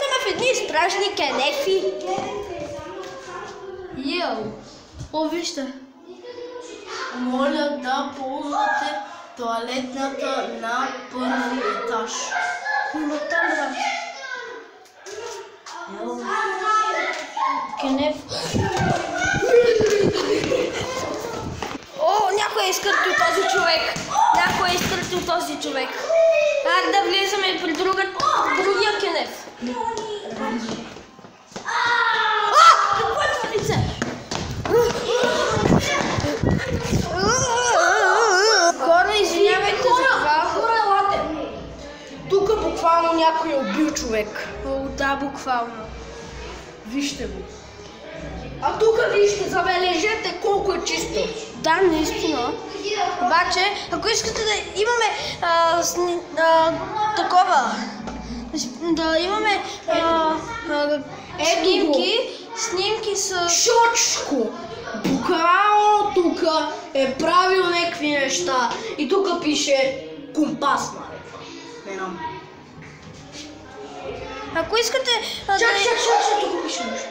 Сме в едни изпражни кенефи. Йоу! О, вижте! Моля да ползвате тоалетната на първи етаж. Има там, брат. Кенеф. О, някой е изкъртил този човек. Някой е изкъртил този човек. Как да влизаме при другия кенеф? Какво е това лице? Хора, извинявайте за това. Хора, елате! Тук буквално някой е убил човек. О, да, буквално. Вижте го. А тук вижте, забележете колко е чисто. Да, наистина. Обаче, ако искате да имаме такова, да имаме снимки с... Шочко! Буквално тук е правил някакви неща. И тук пише компас, не знам. Ако искате... Чак, тук пише нещо.